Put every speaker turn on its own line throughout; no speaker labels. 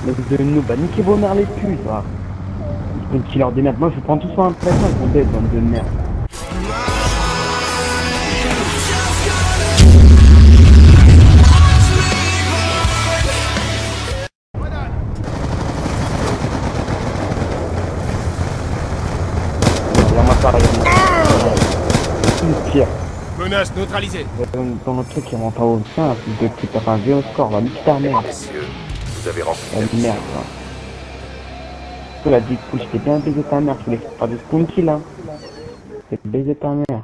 Mais de nous, bah niquez vos mères les putes, va. Une killer de merde. Moi je prends tout sur un plateau, ils sont bêtes, bande de merde. Il y a ma part, il y a ma part. Pire.
Menace neutralisée.
Dans notre truc, il rentre pas au sein, de pute, t'as fait un vieux score, va niquer ta mère.
Messieurs, vous avez rempli la
La
mission.
merde, quoi. Tu l'as dit, cool, je t'ai bien baisé ta mère, tu voulais faire du spawn kill, là. Je t'ai baisé ta mère.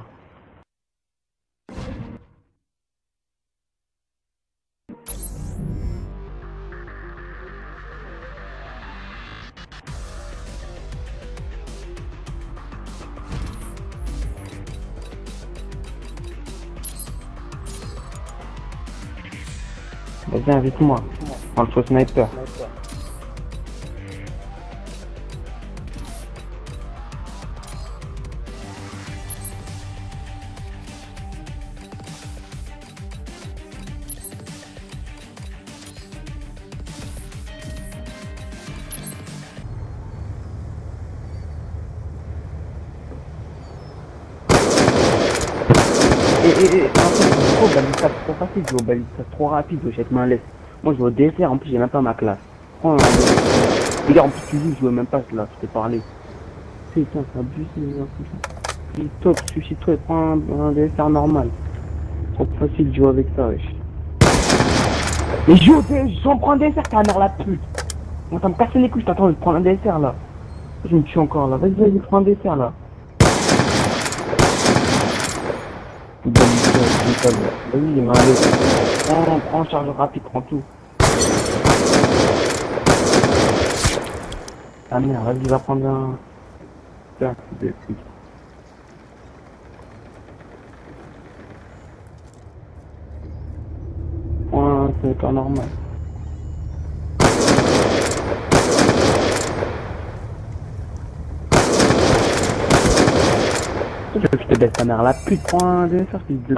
Vas-y, invite-moi. Prends le faux sniper. En fait, c'est trop balista, trop facile de jouer au balista, trop rapide, je jette main laisse. Moi, je joue au dessert, en plus, j'ai même pas ma classe. Prends un... Les gars, en plus, tu dis, je jouais même pas là, je t'ai parlé. Putain, c'est abusé, les gars. Il top, suicide-toi et prends un dessert normal. Trop facile de jouer avec ça, wesh. Mais joue au dessert, j'en prends un dessert, ta mère la pute. Moi, ça me casse les couilles, je t'attends de prendre un dessert, là. Je me tue encore, là. Vas-y, prends un dessert, là. Vas-y, il m'a allé. Prends charge rapide, prends tout. Ah merde, vas-y, va prendre un... Putain, c'est de pute. Prends un sniper normal. Je te baisse ta mère la pute, prends un dessert, fils de...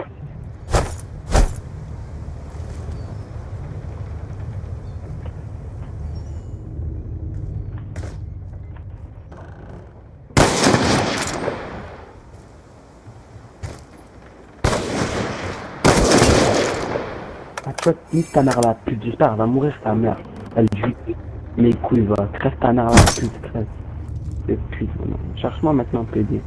Ah, tu vois, nique ta mère la pute, j'espère, elle va mourir ta mère. Elle joue. Mes couilles, va, crève ta mère la pute, crève. C'est pute, cherche-moi maintenant, PD.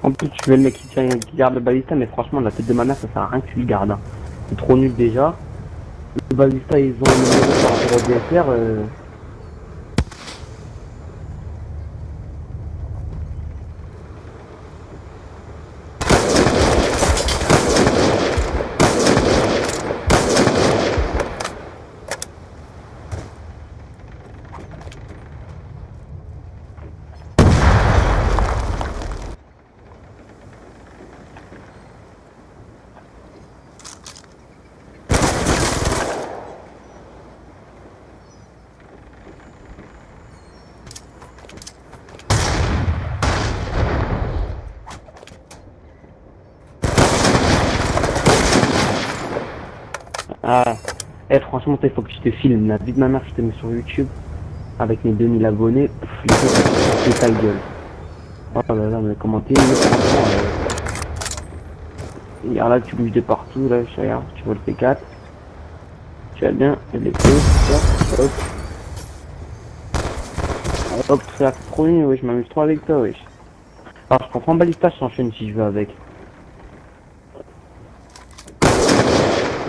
En plus, tu veux le mec qui garde le balista, mais franchement, la tête de ma mère, ça sert à rien que tu le gardes. Hein. C'est trop nul déjà. Le balista, ils ont le numéro par rapport au DSR. Ah, franchement, il faut que je te filme. La vie de ma mère, je te mets sur YouTube avec mes 2000 abonnés. Pff, les gens, c'est ta gueule. Oh là là, mais commenter, mais franchement, et là, tu bouges de partout, là, regarde, tu vois le P4. Tu vas bien, et les hop, hop. Hop, c'est trop mieux, wesh, je m'amuse trop avec toi, wesh. Alors, je comprends balista, je s'enchaîne si je veux avec.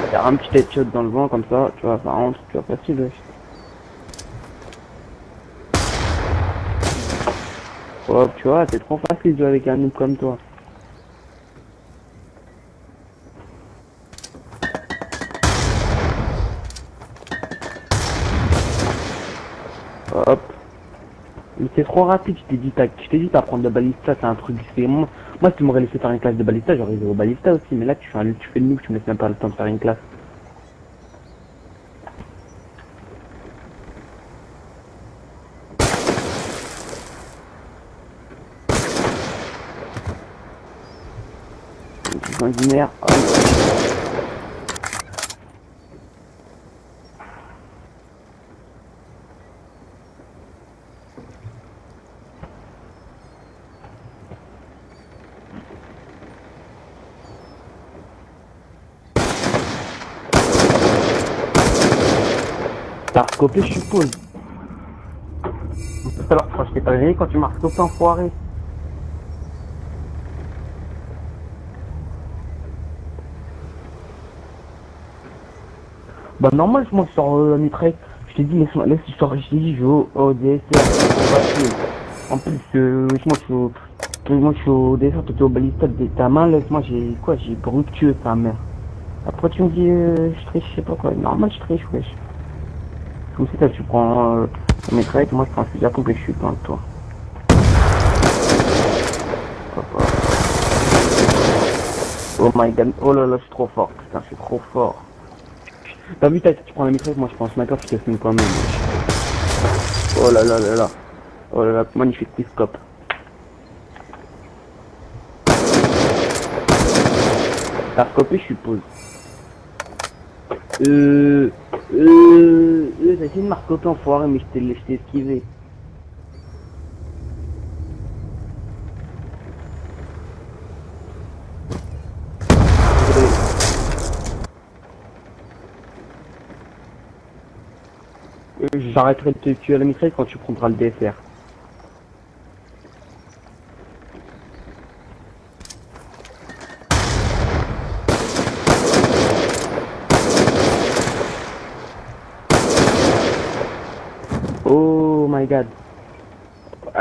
Faire un petit headshot dans le vent comme ça, tu vois, ça rentre, tu vois, facile, wesh. Hop, tu vois, c'est trop facile de jouer avec un noob comme toi. Mais c'est trop rapide, je t'ai dit t'apprendre de balista, c'est un truc, c'est moi, si tu m'aurais laissé faire une classe de balista, j'aurais joué au balista aussi, mais là tu fais le noob, tu me laisses même pas le temps de faire une classe. Sanguinaire. T'as scopé, je suppose. Tout à l'heure, je t'ai pas gagné quand tu m'as scopé, enfoiré. Bah normal, moi je sors la mitraille. Je t'ai dit, laisse, je sors, je t'ai dit, je vais au DSR. En plus, moi je suis au DSR, toi t'es au balista de ta main, laisse-moi, j'ai quoi, j'ai bructueux ta mère. Après tu me dis, je triche, je sais pas quoi. Normal, je triche, wesh. Tout aussi, tu prends la mitraille, moi je prends un fusil à pompe et je suis plein de toi. Oh my god, oh là là, je suis trop fort, putain, je suis trop fort. T'as vu, tu prends la mitraille, moi je prends un sniper, je te filme quand même. Oh là là là là. Oh là là, magnifique scope. T'as scopé, je suppose. T'as essayé de m'arcoper enfoiré, mais je t'ai esquivé. J'arrêterai de te tuer à la mitraille quand tu prendras le DSR. Oh my god.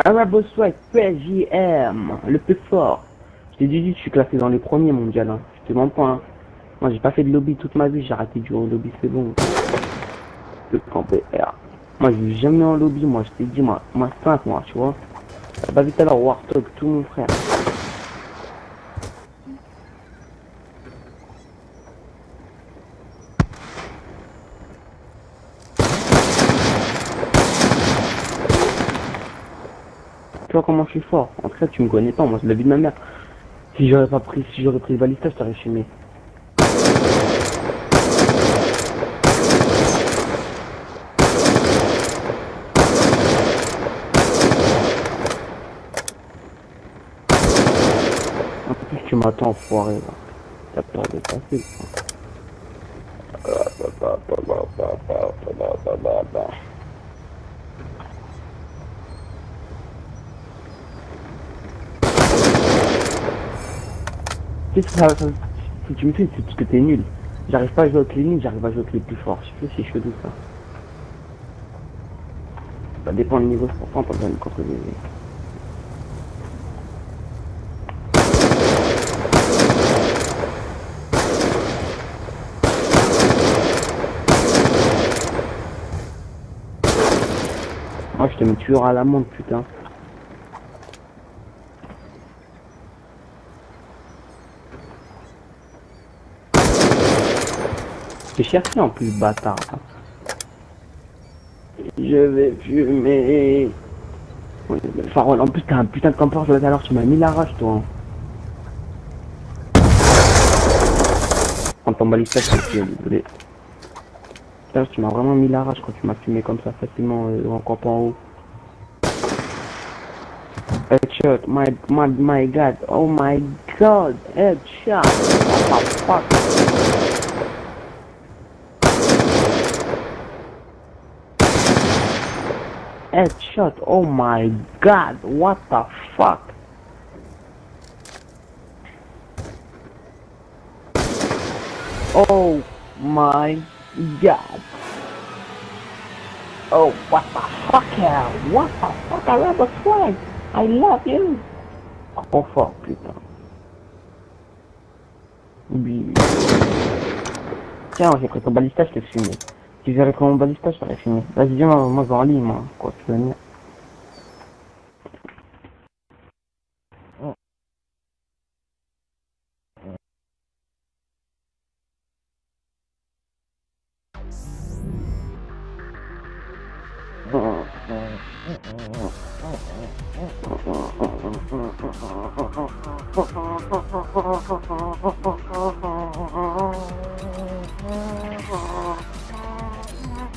Arabo Swag, PJM, le plus fort. Je t'ai dit, je suis classé dans les premiers mondial. Hein. Je te mens pas. Hein. Moi, j'ai pas fait de lobby toute ma vie, j'ai arrêté de jouer au lobby, c'est bon. Le camp BR. Moi, je vais jamais en lobby, moi, je t'ai dit, moi 5, moi, tu vois. T'as pas vu tout à l'heure Warthog, tout mon frère. Tu vois comment je suis fort. En tout cas, tu me connais pas, moi, c'est la vie de ma mère. Si j'aurais pris le balista, je t'aurais filmé. En plus, tu m'attends, enfoiré, là. T'as peur de passer, si tu me fais, c'est parce que t'es nul. J'arrive pas à jouer avec les nuls, j'arrive à jouer avec les plus forts. Je sais, c'est chelou ça. Ça dépend du niveau sportif, pas besoin de contre les. Moi je te mets tueur à la montre, putain. J'ai cherché en plus, bâtard. Je vais fumer. Enfin, en plus, t'as un putain de campeur là tout à l'heure, tu m'as mis la rage, toi. En ton balista, je suis désolé. Putain, tu m'as vraiment mis la rage quand tu m'as fumé comme ça facilement en camp en haut. Headshot, my god, oh my god, headshot, what the fuck? Headshot, oh my god, what the fuck? Oh my god. Oh, what the fuck, hell? What the fuck, Arabo Swag? I love you. Trop fort, putain. Oui. Tiens, j'ai pris ton balista, je t'ai fumé. Si j'avais pris mon balista, je t'aurais fumé. Vas-y, viens, moi, je vais en ligne, moi. Quoi, tu veux venir?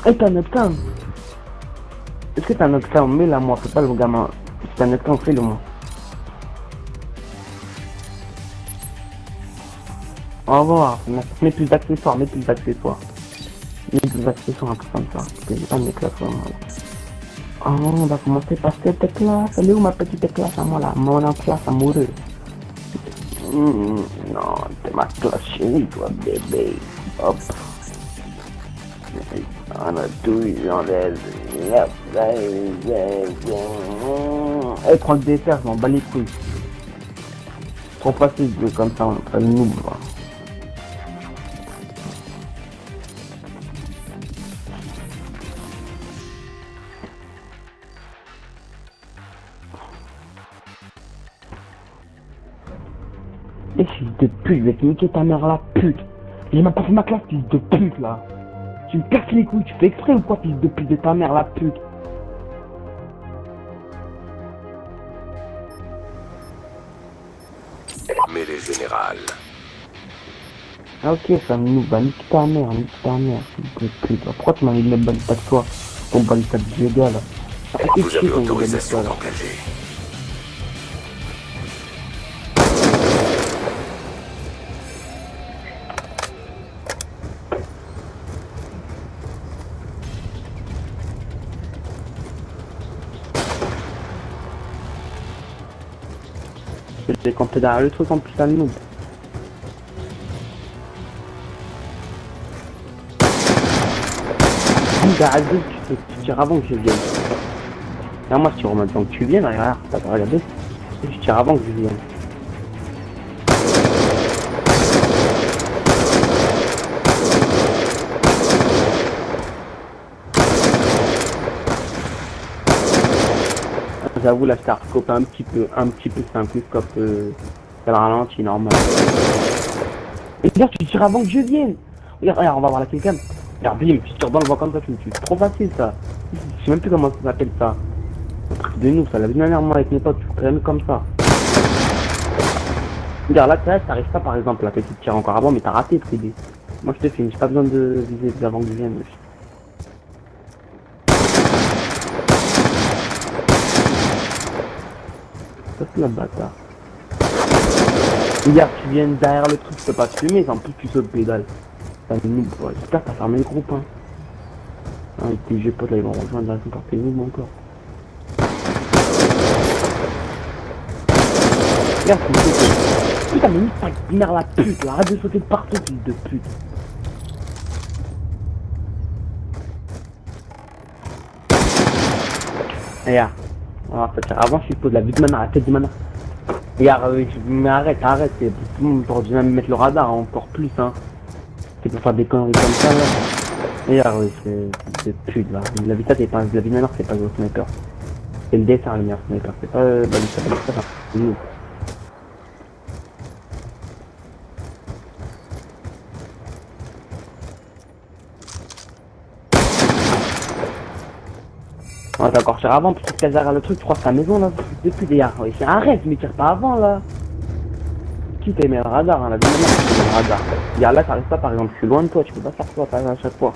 Eh, t'as un knockdown. Est-ce que t'as un knockdown? Mets-la moi, fais pas le gamin. Si t'as un knockdown, fais-le moi. Au revoir. Mets plus d'accessoires, mets plus d'accessoires. Mets plus d'accessoires, un truc comme ça. C'est pas mes classes, vraiment. Oh, on va commencer par cette classe. Elle est où ma petite classe à moi là? Mon classe amoureuse. Non, c'est ma classe chérie, toi, bébé. Hop. On a tout, on laisse. Eh, prends le dessert, je m'en bats les couilles. Trop facile de comme ça, on fait le noob. Et fils de pute, je vais te niquer ta mère la pute. J'ai même pas fait ma classe, fils de pute là. Tu me casses les couilles, tu fais exprès ou quoi, fils de pute de ta mère la pute?
Mais les générales.
Ah ok, ça me nous nique ta mère, fils de pute. Pourquoi tu m'as mis le même balita que toi? Ton balita de Diega là.
Vous avez autorisation d'engager.
J'ai campé derrière le truc en plus à nous. Derrière le truc, tu tires avant que je vienne. Là, moi, je tire en même temps que tu viennes, regarde, t'as pas regardé. Je tire avant que je vienne. J'avoue, là, je t'ai recopé un petit peu, c'est un plus scope, ça le ralenti, normal. Et regarde, tu tires avant que je vienne. Regarde, on va voir la quelqu'un. Regarde, bim, tu tires dans le vent comme ça, tu me tues. C'est trop facile, ça. Je sais même plus comment ça s'appelle, ça. Un truc de nous, ça. La vie dernière, moi, avec mes potes, tu fais comme ça. Regarde, là, t'arrives pas, par exemple, là, que tu tires encore avant, mais t'as raté, le CD. Moi, je te filme, j'ai pas besoin de viser avant que je vienne. Ça c'est la bâtard. Regarde, tu viens derrière le truc, tu peux pas te fumer, en plus tu sautes pédale. T'as une noob, ouais. J'espère que t'as fermé le groupe, hein. Ah, tes jeux potes là, ils vont rejoindre la par tes noobs encore. Regarde, tu me fais. Putain, mais nique ta mère la pute, là. Arrête de sauter de partout, fils de pute. Regarde. On va faire avant, je suppose, la vue de ma mère, la tête de ma mère. Regarde, mais arrête, tout le monde aurait dû même mettre le radar, hein, encore plus, hein. C'est pour faire des conneries comme ça, là. Regarde, oui, c'est pute, là. La vie c'est pas, la vie de ma mère, c'est pas le sniper. C'est le dessin, le meilleur sniper, c'est pas, balista, c'est nous. On va encore tirer avant, plutôt que derrière le truc, tu crois que c'est la maison là, depuis des gars. Arrête, mais tire pas avant là. Qui t'a mis le radar, hein, la vie de ma mère, tu mets le radar. Regarde là, t'arrives pas par exemple, je suis loin de toi, tu peux pas faire ça à chaque fois.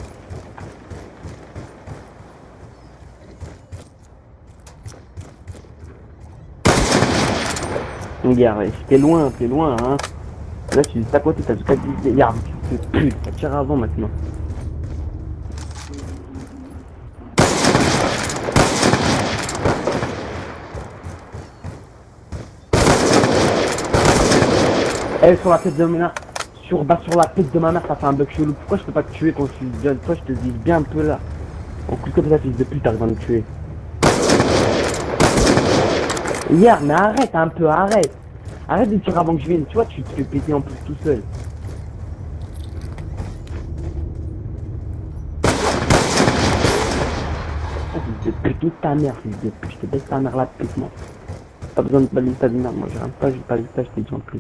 Regarde, t'es loin, hein. Là, tu es à côté, t'as jusqu'à 10. Regarde, tu peux plus, t'as tiré avant maintenant. Elle sur la tête de ma mère, sur la tête de ma mère, ça fait un bug chelou. Pourquoi je peux pas te tuer quand je suis jeune? Toi, je te dis bien un peu là. On coupe comme ça, fils de pute, t'arrives à me tuer. Hier, mais arrête un peu, arrête. Arrête de tirer avant que je vienne, tu vois, tu te fais péter en plus tout seul. Oh, fils de pute, nique ta mère, fils de pute, je te baisse ta mère la pute, moi. Pas besoin de balista de merde, moi, je rentre pas, j'ai pas balista, je t'ai dit en plus.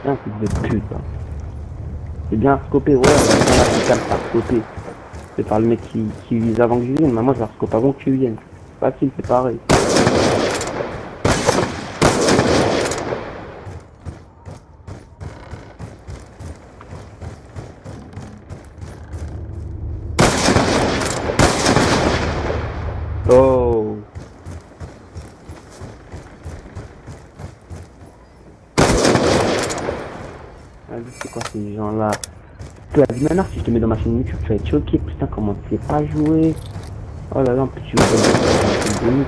Un fils de pute, hein. C'est bien scopé, ouais, on va faire la putain de scopé. C'est par le mec qui vise avant que je vienne. Mais moi, je leur scope avant que tu viennes. Facile, c'est pareil. Oh. Vas-y, c'est quoi ces gens-là? La vie manière, si je te mets dans ma chaîne YouTube, tu vas être choqué. Putain, comment tu sais pas jouer? Oh là là, en plus tu vas de ouf,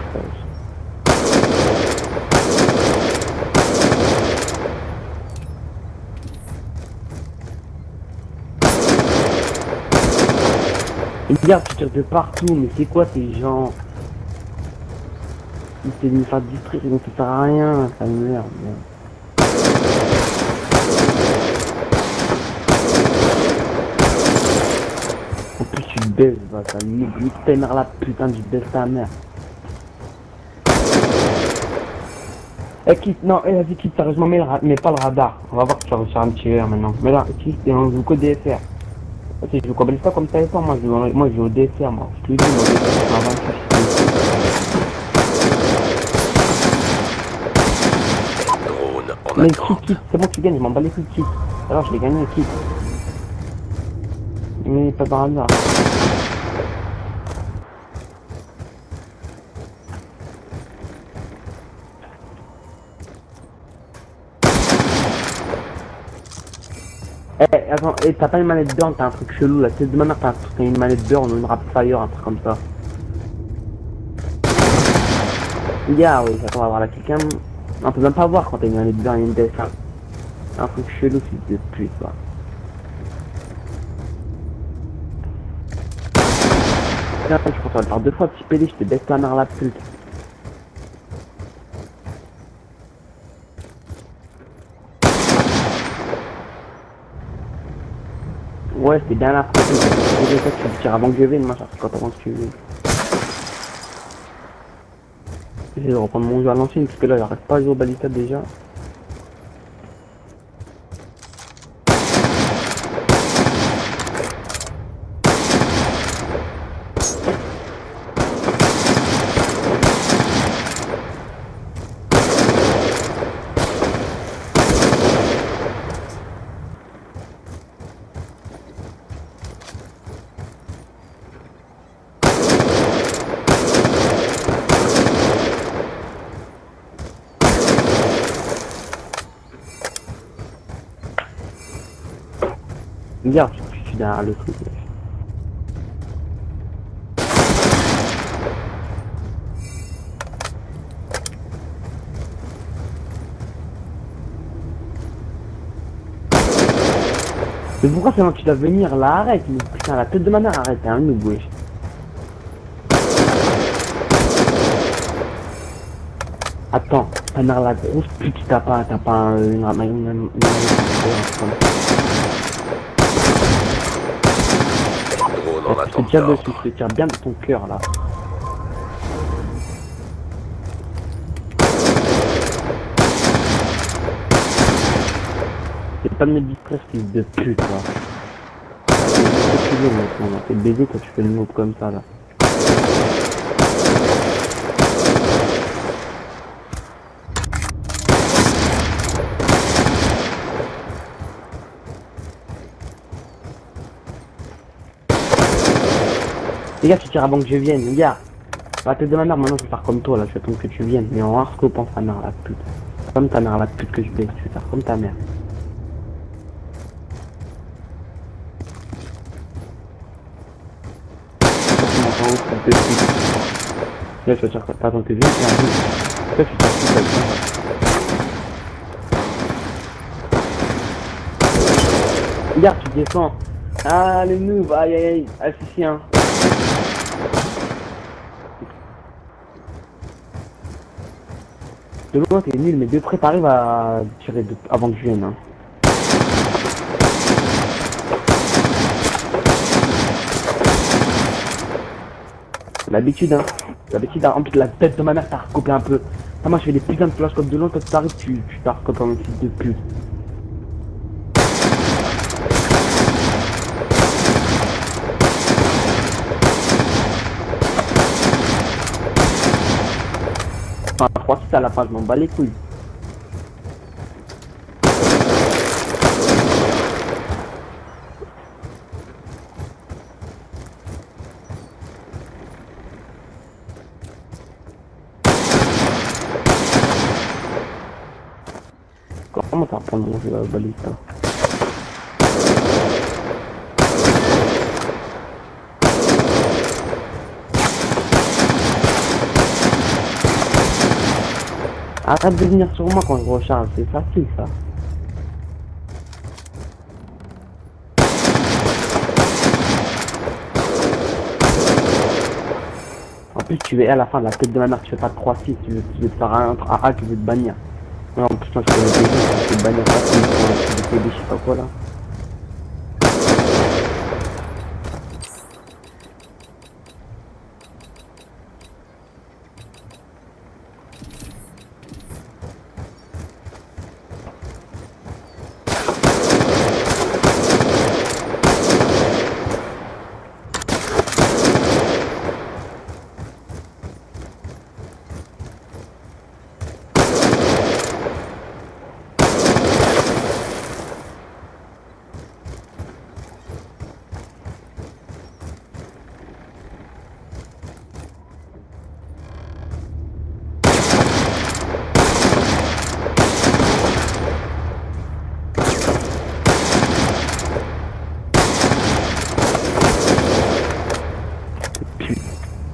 et regarde, tu tires de partout, mais c'est quoi ces gens? Ils essaient de me faire distraire, ils ne servent à rien, ça me merde. En plus tu te baisses, bah, ça nique ta mère la putain, tu baisses ta mère. Eh quitte, non, vas-y quitte, sérieusement, mets pas le radar. On va voir que tu vas réussir à me tirer maintenant. Mais là, quitte, et on joue qu'au DSR. Si je joue comme ça comme ça et pas, moi je joue au DSR, moi. Je te dis, moi, je joue mais quitte, c'est bon, tu gagnes, je m'en bats les couilles, quitte. Alors je l'ai gagné, quitte. Mais pas par hasard. Eh, attends, t'as pas une manette burn, t'as un truc chelou là, c'est de manière t'as une manette burn ou une rapid fire, un truc comme ça. Yeah, oui, attends, on va voir là quelqu'un. On peut même pas voir quand t'as une manette burn et une death. Un truc chelou, c'est de plus, quoi. Tiens, je pense qu'on va le faire 2 fois, petit PD, je te baisse la mère la pute. Ouais, c'était bien la phrase. Tu me tires avant que je vienne, moi, je quand avant que tu viennes. J'essaie de reprendre mon jeu à l'ancienne, parce que là, j'arrête pas à jouer au Balista déjà. Regarde, je suis derrière le truc. Mais pourquoi c'est moi qui dois venir là? Arrête, mais putain, la tête de ma mère, arrête, t'es un noob, wesh. Attends, ta mère la grosse pute, t'as pas une je te tire dessus, je te tire bien de ton cœur là. C'est pas de me distraire, fils de pute là. Tu veux maintenant, t'es baisé quand tu fais le noob comme ça là. Les gars, tu tires avant que je vienne, les gars. Va te de ma mère, maintenant je vais faire comme toi là, je vais attendre que tu viennes. Mais en hardcore, pense ta mère la pute. Comme ta mère la pute que je baisse, je vais faire comme ta mère. Tu m'entends où, de suite. Là, je vais faire pas attendre que je vienne, et après, toi, tu tires tout comme ça. Regarde, tu descends. Ah, le noob, aïe aïe aïe, ah, si, hein. De loin t'es nul, mais de près t'arrives à tirer avant que je vienne. Hein. L'habitude, hein. L'habitude, en plus la tête de ma mère t'as recoupé un peu. Ah, moi je fais des putains de flash comme de loin, toi tu t'arrives, tu t'as recoupé comme un fils de pute. Enfin, 3-6 à la fin, je m'en bats les couilles. Comment ça reprend mon jeu à balista? Arrête de venir sur moi quand je recharge, c'est facile ça. En plus tu es à la fin de la tête de ma mère, tu fais pas 3-6, tu veux te faire un AA, tu veux te bannir. Non, putain, je connais des gens qui te bannir facile, tu fais des je sais pas quoi là.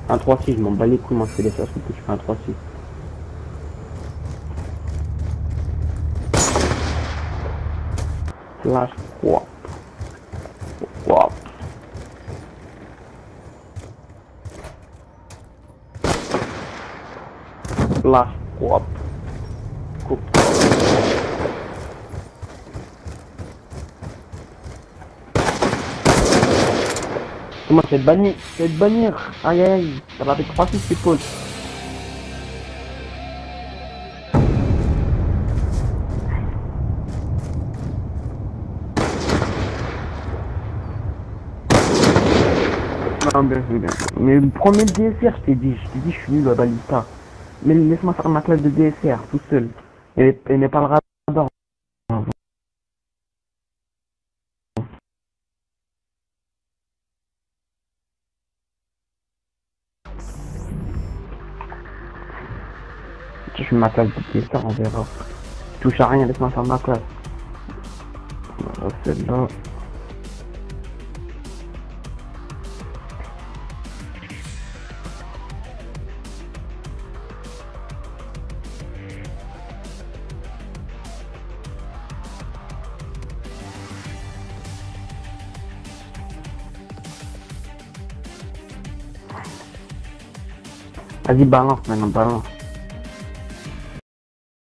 Un 3-6, je m'en bats les couilles, moi je fais des choses que je fais un 3-6. Flash, wop. Wop. Flash, wop. Coupe. Comment je vais te bannir? Je vais te bannir. Aïe aïe aïe. Ça va avec 3-6 c'est Paul. Non, bien sûr, bien sûr. Mais le premier DSR, je t'ai dit, je suis nul à balista. Mais laisse-moi faire ma classe de DSR tout seul. Et n'est pas le radar. Je fais ma classe de DSR, on verra. Je touche à rien, laisse-moi faire ma classe. Celle-là. Vas-y, balance maintenant, balance.